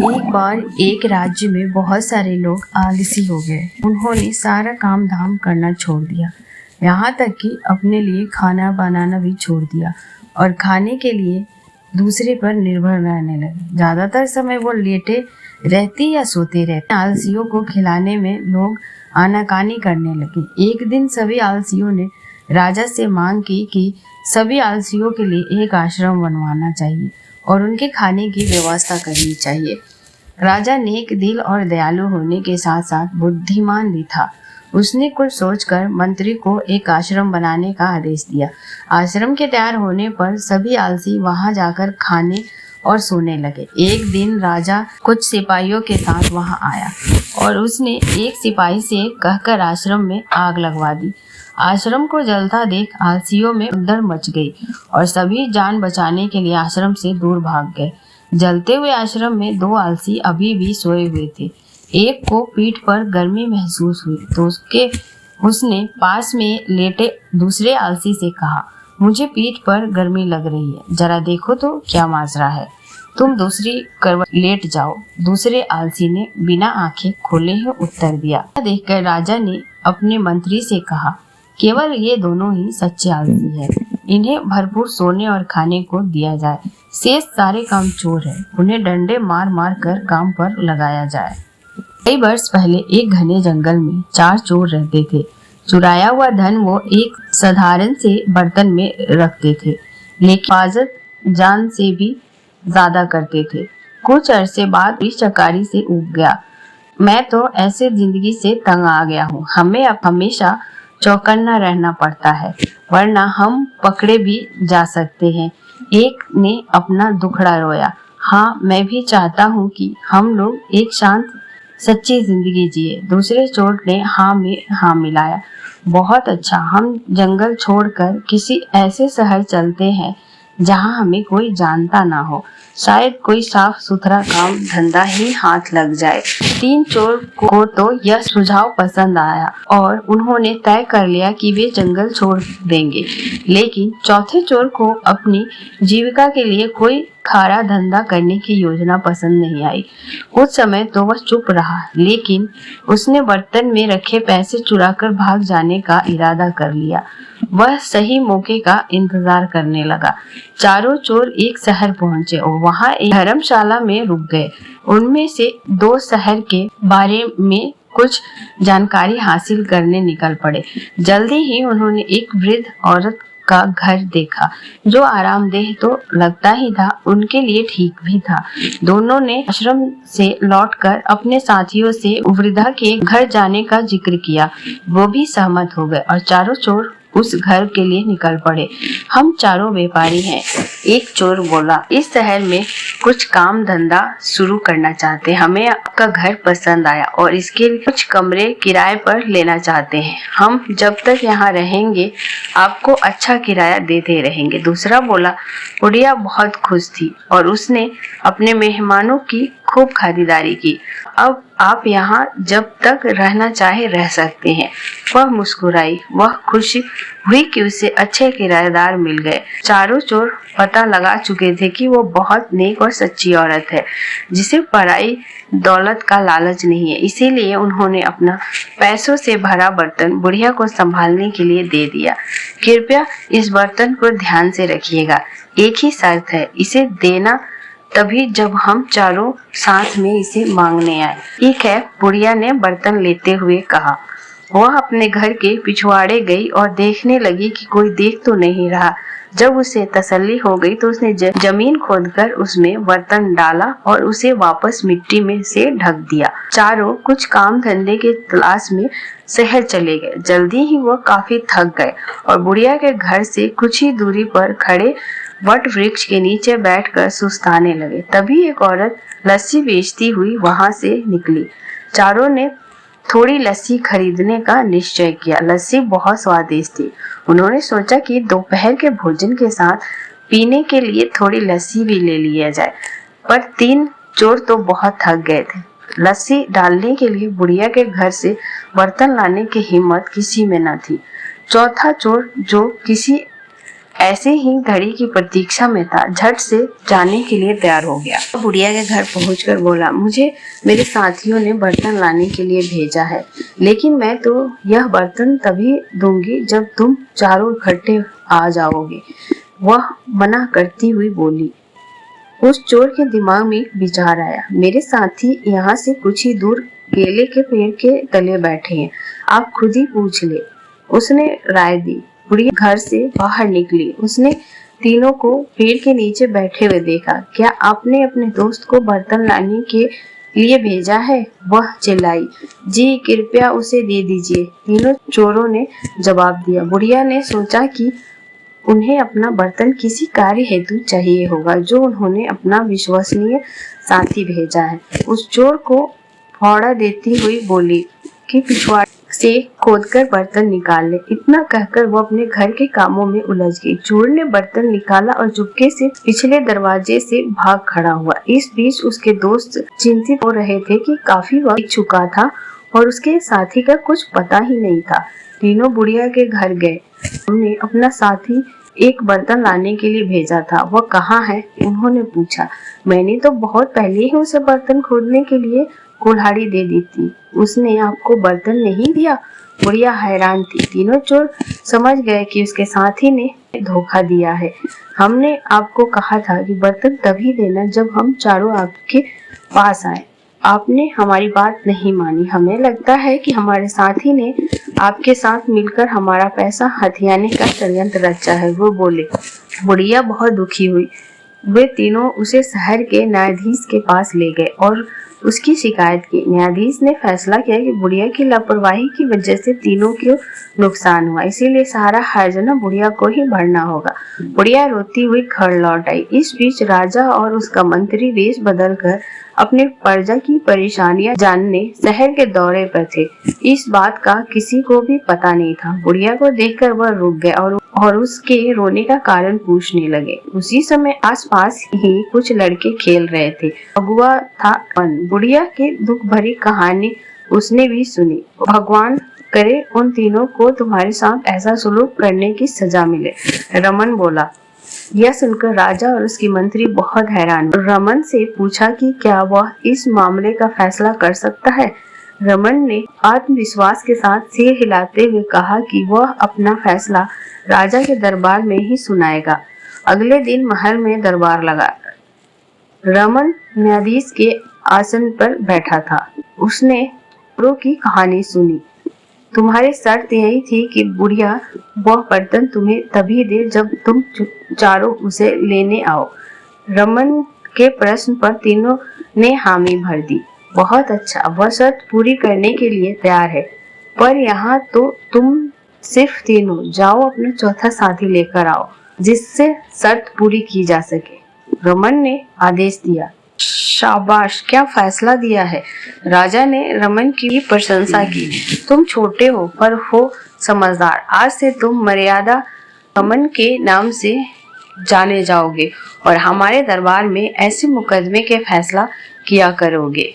एक बार एक राज्य में बहुत सारे लोग आलसी हो गए। उन्होंने सारा काम धाम करना छोड़ दिया, यहाँ तक कि अपने लिए खाना बनाना भी छोड़ दिया और खाने के लिए दूसरे पर निर्भर रहने लगे। ज्यादातर समय वो लेटे रहते या सोते रहते। आलसियों को खिलाने में लोग आनाकानी करने लगे। एक दिन सभी आलसियों ने राजा से मांग की कि सभी आलसियों के लिए एक आश्रम बनवाना चाहिए और उनके खाने की व्यवस्था करनी चाहिए। राजा नेक दिल और दयालु होने के साथ साथ बुद्धिमान भी था। उसने कुछ सोचकर मंत्री को एक आश्रम बनाने का आदेश दिया। आश्रम के तैयार होने पर सभी आलसी वहां जाकर खाने और सोने लगे। एक दिन राजा कुछ सिपाहियों के साथ वहां आया और उसने एक सिपाही से कहकर आश्रम में आग लगवा दी। आश्रम को जलता देख आलसियों में भगदड़ मच गई और सभी जान बचाने के लिए आश्रम से दूर भाग गए। जलते हुए आश्रम में दो आलसी अभी भी सोए हुए थे। एक को पीठ पर गर्मी महसूस हुई तो उसने पास में लेटे दूसरे आलसी से कहा, मुझे पीठ पर गर्मी लग रही है, जरा देखो तो क्या माजरा है। तुम दूसरी करवट लेट जाओ। दूसरे आलसी ने बिना आंखें खोले ही उत्तर दिया। देखकर राजा ने अपने मंत्री से कहा, केवल ये दोनों ही सच्चे आलसी हैं। इन्हें भरपूर सोने और खाने को दिया जाए। शेष सारे काम चोर है, उन्हें डंडे मार मार कर काम पर लगाया जाए। कई वर्ष पहले एक घने जंगल में चार चोर रहते थे। चुराया हुआ धन वो एक साधारण से बर्तन में रखते थे, लेकिन हिफाजत जान से भी ज्यादा करते थे। कुछ अरसे बाद इस चकारी से उग गया। मैं तो ऐसे जिंदगी से तंग आ गया हूँ। हमें अब हमेशा चौकन्ना रहना पड़ता है, वरना हम पकड़े भी जा सकते हैं। एक ने अपना दुखड़ा रोया। हाँ, मैं भी चाहता हूँ कि हम लोग एक शांत सच्ची जिंदगी जिए। दूसरे चोर ने हाँ में हाँ मिलाया। बहुत अच्छा, हम जंगल छोड़कर किसी ऐसे शहर चलते हैं जहाँ हमें कोई जानता ना हो। शायद कोई साफ सुथरा काम धंधा ही हाथ लग जाए। तीन चोर को तो यह सुझाव पसंद आया और उन्होंने तय कर लिया कि वे जंगल छोड़ देंगे। लेकिन चौथे चोर को अपनी जीविका के लिए कोई खारा धंधा करने की योजना पसंद नहीं आई। कुछ समय तो वह चुप रहा, लेकिन उसने बर्तन में रखे पैसे चुराकर भाग जाने का इरादा कर लिया। वह सही मौके का इंतजार करने लगा। चारों चोर एक शहर पहुंचे और वहां एक धर्मशाला में रुक गए। उनमें से दो शहर के बारे में कुछ जानकारी हासिल करने निकल पड़े। जल्दी ही उन्होंने एक वृद्ध औरत का घर देखा, जो आरामदेह तो लगता ही था, उनके लिए ठीक भी था। दोनों ने आश्रम से लौटकर अपने साथियों से वृद्धा के घर जाने का जिक्र किया। वो भी सहमत हो गए और चारों चोर उस घर के लिए निकल पड़े। हम चारों व्यापारी हैं, एक चोर बोला। इस शहर में कुछ काम धंधा शुरू करना चाहते हैं। हमें आपका घर पसंद आया और इसके कुछ कमरे किराए पर लेना चाहते हैं। हम जब तक यहाँ रहेंगे आपको अच्छा किराया देते रहेंगे। दूसरा बोला। बुढ़िया बहुत खुश थी और उसने अपने मेहमानों की खूब खरीदारी की। अब आप यहाँ जब तक रहना चाहे रह सकते हैं। वह मुस्कुराई। वह खुश हुई कि उसे अच्छे किराएदार मिल गए। चारों चोर पता लगा चुके थे कि वो बहुत नेक और सच्ची औरत है, जिसे पराई दौलत का लालच नहीं है। इसीलिए उन्होंने अपना पैसों से भरा बर्तन बुढ़िया को संभालने के लिए दे दिया। कृपया इस बर्तन को ध्यान से रखिएगा। एक ही शर्त है, इसे देना तभी जब हम चारों साथ में इसे मांगने आए। ठीक है, बुढ़िया ने बर्तन लेते हुए कहा। वह अपने घर के पिछवाड़े गई और देखने लगी कि कोई देख तो नहीं रहा। जब उसे तसल्ली हो गई तो उसने जमीन खोदकर उसमें बर्तन डाला और उसे वापस मिट्टी में से ढक दिया। चारों कुछ काम धंधे के तलाश में शहर चले गए। जल्दी ही वह काफी थक गए और बुढ़िया के घर से कुछ ही दूरी पर खड़े वट वृक्ष के नीचे बैठकर सुस्ताने लगे। तभी एक औरत लस्सी बेचती हुई वहां से निकली। चारों ने थोड़ी लस्सी खरीदने का निश्चय किया। लस्सी बहुत स्वादिष्ट थी। उन्होंने सोचा कि दोपहर के भोजन के साथ पीने के लिए थोड़ी लस्सी भी ले लिया जाए, पर तीन चोर तो बहुत थक गए थे। लस्सी डालने के लिए बुढ़िया के घर से बर्तन लाने की हिम्मत किसी में न थी। चौथा चोर, जो किसी ऐसे ही घड़ी की प्रतीक्षा में था, झट से जाने के लिए तैयार हो गया। बुढ़िया के घर पहुंचकर बोला, मुझे मेरे साथियों ने बर्तन लाने के लिए भेजा है, लेकिन मैं तो यह बर्तन तभी दूंगी जब तुम चारों इकट्ठे आ जाओगे। वह मना करती हुई बोली। उस चोर के दिमाग में एक विचार आया, मेरे साथी यहाँ से कुछ ही दूर केले के पेड़ के तले बैठे हैं, आप खुद ही पूछ ले। उसने राय दी। बुढ़िया घर से बाहर निकली। उसने तीनों को पेड़ के नीचे बैठे हुए देखा। क्या आपने अपने दोस्त को बर्तन लाने के लिए भेजा है? वह चिल्लाई। जी, कृपया उसे दे दीजिए, तीनों चोरों ने जवाब दिया। बुढ़िया ने सोचा कि उन्हें अपना बर्तन किसी कार्य हेतु चाहिए होगा जो उन्होंने अपना विश्वसनीय साथी भेजा है। उस चोर को फावड़ा देती हुई बोली कि पिछवाड़े से खोदकर बर्तन निकाल ले। इतना कहकर वो अपने घर के कामों में उलझ गई। चोर ने बर्तन निकाला और चुपके से पिछले दरवाजे से भाग खड़ा हुआ। इस बीच उसके दोस्त चिंतित हो रहे थे कि काफी वक्त बीत चुका था और उसके साथी का कुछ पता ही नहीं था। तीनों बुढ़िया के घर गए। हमने अपना साथी एक बर्तन लाने के लिए भेजा था, वह कहाँ है? उन्होंने पूछा। मैंने तो बहुत पहले ही उसे बर्तन खोदने के लिए कुल्हाड़ी दे दी थी। उसने आपको बर्तन नहीं दिया? बुढ़िया हैरान थी। तीनों चोर समझ गए कि उसके साथी ने धोखा दिया है। हमने आपको कहा था कि बर्तन तभी देना जब हम चारों आपके पास आए। आपने हमारी बात नहीं मानी। हमें लगता है कि हमारे साथी ने आपके साथ मिलकर हमारा पैसा हथियाने का षड्यंत्र रचा है, वो बोले। बुढ़िया बहुत दुखी हुई। वे तीनों उसे शहर के न्यायाधीश के पास ले गए और उसकी शिकायत की। न्यायाधीश ने फैसला किया कि बुढ़िया की लापरवाही की वजह से तीनों को नुकसान हुआ, इसीलिए सारा हर्जाना बुढ़िया को ही भरना होगा। बुढ़िया रोती हुई घर लौट आई। इस बीच राजा और उसका मंत्री वेश बदलकर अपने प्रजा की परेशानियां जानने शहर के दौरे पर थे। इस बात का किसी को भी पता नहीं था। बुढ़िया को देखकर वह रुक गए और उसके रोने का कारण पूछने लगे। उसी समय आसपास ही कुछ लड़के खेल रहे थे। अगुआ था रमन। बुढ़िया की दुख भरी कहानी उसने भी सुनी। भगवान करे उन तीनों को तुम्हारे साथ ऐसा सुलूक करने की सजा मिले, रमन बोला। यह सुनकर राजा और उसकी मंत्री बहुत हैरान हुए। रमन से पूछा कि क्या वह इस मामले का फैसला कर सकता है। रमन ने आत्मविश्वास के साथ सिर हिलाते हुए कहा कि वह अपना फैसला राजा के दरबार में ही सुनाएगा। अगले दिन महल में दरबार लगा। रमन न्यायाधीश के आसन पर बैठा था। उसने चोरों की कहानी सुनी। तुम्हारी शर्त यही थी कि बुढ़िया वह बर्तन तुम्हें तभी दे जब तुम चारों उसे लेने आओ। रमन के प्रश्न पर तीनों ने हामी भर दी। बहुत अच्छा, वह शर्त पूरी करने के लिए तैयार है, पर यहाँ तो तुम सिर्फ तीनों जाओ, अपना चौथा साथी लेकर आओ जिससे शर्त पूरी की जा सके। रमन ने आदेश दिया। शाबाश, क्या फैसला दिया है। राजा ने रमन की प्रशंसा की। तुम छोटे हो पर हो समझदार। आज से तुम मर्यादा रमन के नाम से जाने जाओगे और हमारे दरबार में ऐसे मुकदमे के फैसला किया करोगे।